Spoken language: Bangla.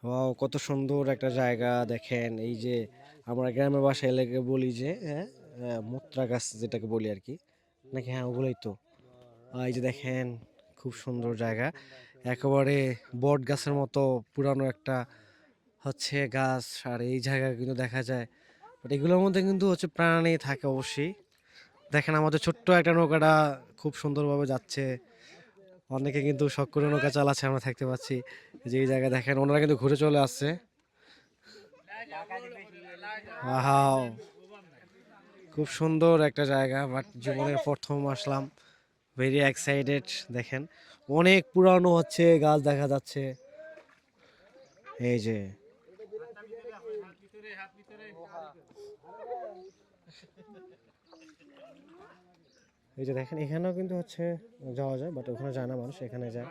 ওয়াও, কত সুন্দর একটা জায়গা দেখেন। এই যে আমরা গ্রামের বাসায় এলাকায় বলি যে হ্যাঁ, মুত্রা গাছ যেটাকে বলি আর কি, নাকি? হ্যাঁ, ওগুলোই তো। এই যে দেখেন, খুব সুন্দর জায়গা, একেবারে বট গাছের মতো পুরানো একটা হচ্ছে গাছ। আর এই জায়গা কিন্তু দেখা যায়, বাট এগুলোর মধ্যে কিন্তু হচ্ছে প্রাণী থাকে অবশ্যই। দেখেন আমাদের ছোট্ট একটা নৌকাটা খুব সুন্দরভাবে যাচ্ছে। অনেকে কিন্তু শখ করে নৌকা চালাচ্ছে, আমরা থাকতে পাচ্ছি। যে এই জায়গায় দেখেন ওনারা কিন্তু ঘুরে চলে আসছে। ওয়াও, খুব সুন্দর একটা জায়গা, বাট জীবনের প্রথম আসলাম, ভেরি এক্সাইটেড। দেখেন অনেক পুরানো হচ্ছে গাছ দেখা যাচ্ছে। এই যে এই যে দেখেন, এখানেও কিন্তু হচ্ছে যাওয়া যায়, বাট ওখানে যায় না মানুষ, এখানে যায়।